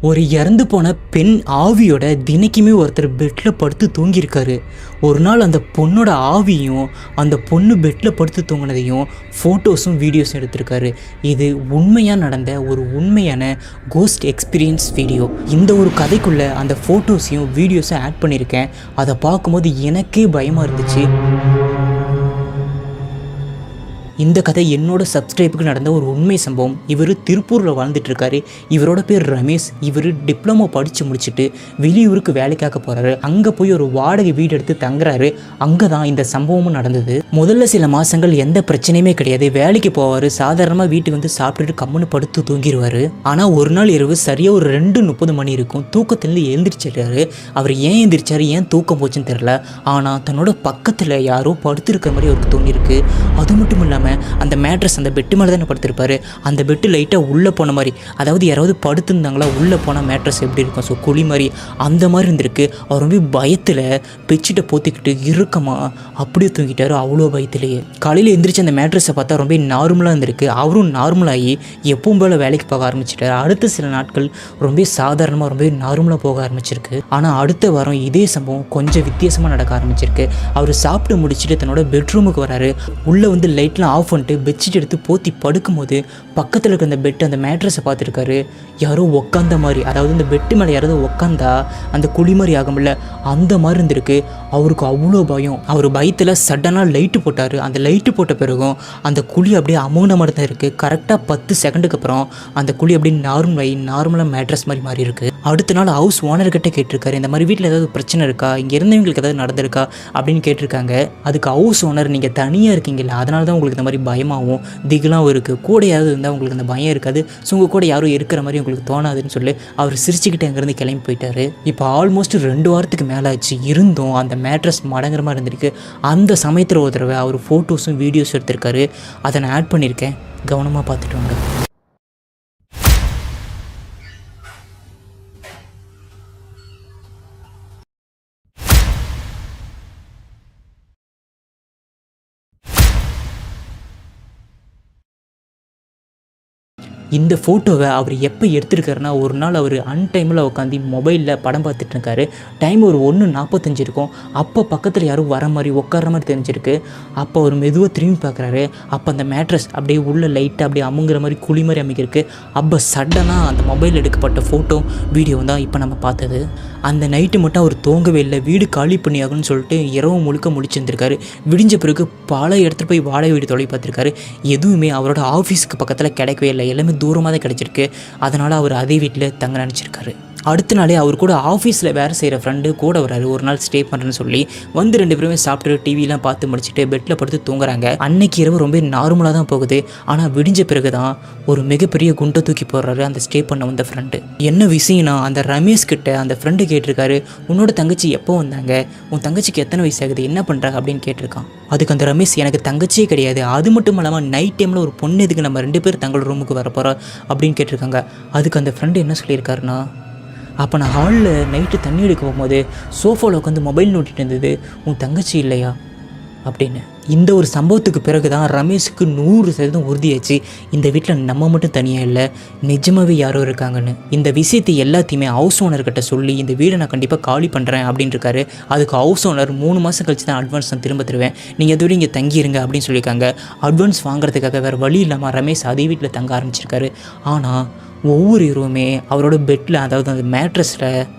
ஒரு இறந்து போன பெண் ஆவியோட தினைக்குமே ஒருத்தர் பெட்டில் படுத்து தூங்கியிருக்காரு. ஒரு நாள் அந்த பொண்ணோட ஆவியும் அந்த பொண்ணு பெட்டில் படுத்து தூங்கினதையும் ஃபோட்டோஸும் வீடியோஸும் எடுத்திருக்காரு. இது உண்மையாக நடந்த ஒரு உண்மையான கோஸ்ட் எக்ஸ்பீரியன்ஸ் வீடியோ. இந்த ஒரு கதைக்குள்ளே அந்த ஃபோட்டோஸையும் வீடியோஸும் ஆட் பண்ணியிருக்கேன். அதை பார்க்கும்போது எனக்கே பயமாக இருந்துச்சு. இந்த கதை என்னோட சப்ஸ்கிரைபுக்கு நடந்த ஒரு உண்மை சம்பவம். இவர் திருப்பூரில் வாழ்ந்துட்டுருக்காரு. இவரோட பேர் ரமேஷ். இவர் டிப்ளமோ படித்து முடிச்சுட்டு வெளியூருக்கு வேலைக்காக போகிறாரு. அங்கே போய் ஒரு வாடகை வீடு எடுத்து தங்குறாரு. அங்கே தான் இந்த சம்பவமும் நடந்தது. முதல்ல சில மாதங்கள் எந்த பிரச்சனையுமே கிடையாது. வேலைக்கு போவார். சாதாரணமாக வீட்டுக்கு வந்து சாப்பிட்டுட்டு கம்முன்னு படுத்து தூங்கிடுவார். ஆனால் ஒரு நாள் இரவு சரியாக ஒரு 2:30 மணி இருக்கும். தூக்கத்துலேருந்து எழுந்திரிச்சிட்டாரு. அவர் ஏன் எழுந்திரிச்சாரு, ஏன் தூக்கம் போச்சுன்னு தெரில. ஆனால் தன்னோட பக்கத்தில் யாரோ படுத்துருக்கிற மாதிரி அவருக்கு தோணிருக்கு. அது மட்டும் இல்லாமல் அந்த மேட்ரஸ் அந்த பெட்டு மேலே தானே படுத்திருப்பாரு. அந்த பெட்டு லைட்டாக உள்ளே போன மாதிரி, அதாவது யாராவது படுத்துருந்தாங்களா உள்ளே போனால் மேட்ரஸ் எப்படி இருக்கும், ஸோ குழி மாதிரி அந்த மாதிரி இருந்திருக்கு. அவர் ரொம்ப பயத்தில் பெட்ஷீட்டை போத்திக்கிட்டு இறுக்கமாக அப்படியே தூங்கிட்டாரு. அவ்வளோ பயத்திலேயே காலையில் எந்திரிச்சு அந்த மேட்ரஸை பார்த்தா ரொம்ப நார்மலாக இருந்திருக்கு. அவரும் நார்மலாகி எப்பவும் போல் வேலைக்கு போக ஆரம்பிச்சிட்டாரு. அடுத்த சில நாட்கள் ரொம்ப சாதாரணமாக ரொம்ப நார்மலாக போக ஆரம்பிச்சிருக்கு. ஆனால் அடுத்த வாரம் இதே சம்பவம் கொஞ்சம் வித்தியாசமாக நடக்க ஆரம்பிச்சிருக்கு. அவர் சாப்பிட்டு முடிச்சுட்டு தன்னோட பெட்ரூமுக்கு வராரு. உள்ளே வந்து லைட்லாம் ஆஃப் பண்ணிட்டு பெட்ஷீட் எடுத்து போத்தி படுக்கும்போது பக்கத்தில் இருக்க அந்த பெட்டு அந்த மேட்ரஸை பார்த்துருக்காரு. யாரோ உக்காந்த மாதிரி, அதாவது இந்த பெட்டு மேலே யாராவது உக்காந்தா அந்த குழி மாதிரி ஆகும்ல, அந்த மாதிரி இருந்திருக்கு. அவருக்கு அவ்வளோ பயம். அவர் பயத்தில் சடனாக லைட்டு போட்டார். அந்த லைட்டு போட்ட பிறகும் அந்த குழி அப்படியே அமௌன மாதிரி தான் இருக்குது. கரெக்டாக 10 செகண்டுக்கு அப்புறம் அந்த குழி அப்படியே நார்மலாக மேட்ரஸ் மாதிரி மாறி இருக்குது. அடுத்த நாள் ஹவுஸ் ஓனர்கிட்ட கேட்டிருக்காரு, இந்த மாதிரி வீட்டில் ஏதாவது பிரச்சனை இருக்கா, இங்கே இருந்தவங்களுக்கு ஏதாவது நடந்திருக்கா அப்படின்னு கேட்டிருக்காங்க. அதுக்கு ஹவுஸ் ஓனர், நீங்கள் தனியாக இருக்கீங்கல்ல, அதனால தான் உங்களுக்கு இந்த மாதிரி பயமாகவும் திகிலாகவும் இருக்குது. கூட யாராவது இருந்தால் உங்களுக்கு அந்த பயம் இருக்காது, ஸோ உங்கள் கூட யாரும் இருக்கிற மாதிரி உங்களுக்கு தோணாதுன்னு சொல்லி அவர் சிரிச்சுக்கிட்டு அங்கேருந்து கிளம்பி போயிட்டார். இப்போ ஆல்மோஸ்ட் 2 வாரத்துக்கு மேலே ஆச்சு. இருந்தும் அந்த மேட்ரஸ் மடங்குற மாதிரி இருந்திருக்கு. அந்த சமயத்தில் ஒரு தடவை அவர் ஃபோட்டோஸும் வீடியோஸும் எடுத்திருக்காரு. அதை நான் ஆட் பண்ணியிருக்கேன், கவனமாக பார்த்துட்டு வாங்க. இந்த ஃபோட்டோவை அவர் எப்போ எடுத்திருக்காருன்னா, ஒரு நாள் அவர் அன்டைமில் உட்காந்து மொபைலில் படம் பார்த்துட்டு இருக்காரு. டைம் ஒரு 1:45 இருக்கும். அப்போ பக்கத்தில் யாரும் வர மாதிரி உட்கார மாதிரி தெரிஞ்சிருக்கு. அப்போ அவர் மெதுவாக திரும்பி பார்க்குறாரு. அப்போ அந்த மேட்ரஸ் அப்படியே உள்ள லைட்டாக அப்படியே அமுங்குற மாதிரி குழி மாதிரி அமைக்கிருக்கு. அப்போ சடனாக அந்த மொபைல் எடுக்கப்பட்ட ஃபோட்டோ வீடியோ தான் இப்போ நம்ம பார்த்தது. அந்த நைட்டு மட்டும் அவர் தூங்கவே இல்லை. வீடு காலி பண்ணியாகும்னு சொல்லிட்டு இரவு முழுக்க முழிச்சிருந்திருக்காரு. விடிஞ்ச பிறகு பல இடத்துல போய் வாடகை வீடு தொலை பார்த்துருக்காரு. எதுவுமே அவரோட ஆஃபீஸுக்கு பக்கத்தில் கிடைக்கவே இல்லை. எல்லாமே தூரமாக தான் கிடச்சிருக்கு. அதனால் அவர் அதே வீட்டில் தங்க நினச்சிருக்காரு. அடுத்த நாளே அவர் கூட ஆஃபீஸில் வேறு செய்கிற ஃப்ரெண்டு கூட வராரு. ஒரு நாள் ஸ்டே பண்ணுறேன்னு சொல்லி வந்து 2 பேருமே சாப்பிட்டு டிவிலாம் பார்த்து முடிச்சுட்டு பெட்டில் படுத்து தூங்குறாங்க. அன்னைக்கு இரவு ரொம்ப நார்மலாக தான் போகுது. ஆனால் விடிஞ்ச பிறகு தான் ஒரு மிகப்பெரிய குண்டை தூக்கி போடுறாரு அந்த ஸ்டே பண்ண வந்த ஃப்ரெண்டு. என்ன விஷயம்னா, அந்த ரமேஷ் கிட்ட அந்த ஃப்ரெண்டு கேட்டிருக்காரு, உன்னோட தங்கச்சி எப்போ வந்தாங்க, உன் தங்கச்சிக்கு எத்தனை வயசு ஆகுது, என்ன பண்ணுறாங்க அப்படின்னு கேட்டிருக்கான். அதுக்கு அந்த ரமேஷ், எனக்கு தங்கச்சியே கிடையாது, அது மட்டும் இல்லாமல் நைட் டைமில் ஒரு பொண்ணு எதுக்கு நம்ம 2 பேர் தங்களோட ரூமுக்கு வர போகிறோம் அப்படின்னு கேட்டிருக்காங்க. அதுக்கு அந்த ஃப்ரெண்டு என்ன சொல்லியிருக்காருன்னா, அப்போ நான் ஹாலில் நைட்டு தண்ணி எடுக்க போகும்போது சோஃபாவில் உட்காந்து மொபைல் நோட்டிட்டு இருந்தது, உன் தங்கச்சி இல்லையா அப்படின்னு. இந்த ஒரு சம்பவத்துக்கு பிறகு தான் ரமேஷுக்கு 100% உறுதியாச்சு, இந்த வீட்டில் நம்ம மட்டும் தனியாக இல்லை, நிஜமாகவே யாரோ இருக்காங்கன்னு. இந்த விஷயத்தை எல்லாத்தையுமே ஹவுஸ் ஓனர்கிட்ட சொல்லி இந்த வீடை நான் கண்டிப்பாக காலி பண்ணுறேன் அப்படின்னு இருக்காரு. அதுக்கு ஹவுஸ் ஓனர் 3 மாதம் கழிச்சு தான் அட்வான்ஸ் நான் திரும்ப தருவேன், நீங்கள் எதோட இங்கே தங்கிடுங்க அப்படின்னு சொல்லியிருக்காங்க. அட்வான்ஸ் வாங்குறதுக்காக வேறு வழி இல்லாமல் ரமேஷ் அதே வீட்டில் தங்க ஆரம்பிச்சிருக்காரு. ஆனால் ஒவ்வொரு இரவுமே அவரோட பெட்டில், அதாவது அந்த மேட்ரஸில்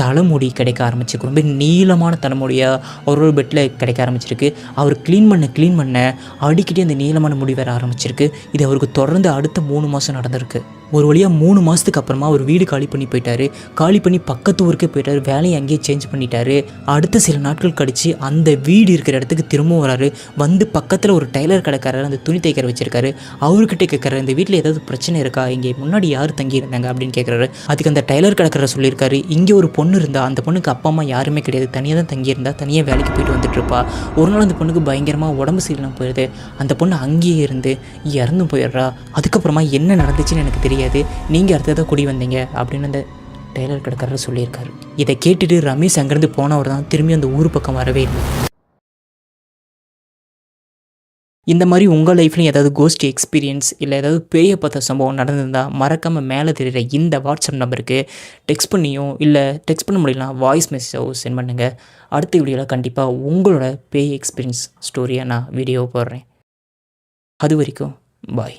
தலைமுடி கிடைக்க ஆரம்பிச்சிருக்கு. ரொம்ப நீளமான தலைமுடியாக அவரோட பெட்டில் கிடைக்க ஆரம்பிச்சிருக்கு. அவர் க்ளீன் பண்ண அடிக்கடி அந்த நீளமான முடி வர ஆரம்பிச்சிருக்கு. இது அவருக்கு தொடர்ந்து அடுத்த 3 மாதம் நடந்திருக்கு. ஒரு வழியாக 3 மாதத்துக்கு அப்புறமா ஒரு வீடு காலி பண்ணி போயிட்டார். காலி பண்ணி பக்கத்து ஊருக்கே போயிட்டார். வேலையை அங்கேயே சேஞ்ச் பண்ணிட்டாரு. அடுத்த சில நாட்கள் கழித்து அந்த வீடு இருக்கிற இடத்துக்கு திரும்பவும் வராரு. வந்து பக்கத்தில் ஒரு டைலர் கடைக்காரர் அந்த துணி தைக்கிற வச்சிருக்காரு. அவர்கிட்ட கேட்குறாரு, இந்த வீட்டில் ஏதாவது பிரச்சனை இருக்கா, இங்கே முன்னாடி யார் தங்கியிருந்தாங்க அப்படின்னு கேட்குறாரு. அதுக்கு அந்த டைலர் கடைக்காரர் சொல்லியிருக்காரு, இங்கே ஒரு பொண்ணு இருந்தா, அந்த பொண்ணுக்கு அப்பா அம்மா யாருமே கிடையாது, தனியாக தான் தங்கியிருந்தா, தனியாக வேலைக்கு போயிட்டு வந்துட்டு இருப்பா. ஒரு நாள் அந்த பொண்ணுக்கு பயங்கரமாக உடம்பு சரியில்லாமல் போயிடுது. அந்த பொண்ணு அங்கேயே இருந்து இறந்து போயிடுறா. அதுக்கப்புறமா என்ன நடந்துச்சுன்னு எனக்கு தெரியாது, நீங்கள் அடுத்ததாக குடி வந்தீங்க அப்படின்னு அந்த டெய்லர் கடைக்காரர் சொல்லியிருக்காரு. இதை கேட்டுட்டு ரமேஷ் அங்கேருந்து போனவர் தான் திரும்பி அந்த ஊர் பக்கம் வரவே இல்லை. இந்த மாதிரி உங்கள் லைஃப்லையும் ஏதாவது கோஸ்ட் எக்ஸ்பீரியன்ஸ் இல்லை ஏதாவது பேயை பார்த்த சம்பவம் நடந்திருந்தால் மறக்காமல் மேலே தெரியுற இந்த வாட்ஸ்அப் நம்பருக்கு டெக்ஸ்ட் பண்ணியும் இல்லை டெக்ஸ்ட் பண்ண முடியலாம் வாய்ஸ் மெசேஜோ சென்ட் பண்ணுங்கள். அடுத்த வீடியோவில் கண்டிப்பாக உங்களோட பேய் எக்ஸ்பீரியன்ஸ் ஸ்டோரியை நான் வீடியோ போடுறேன். அது வரைக்கும் பாய்.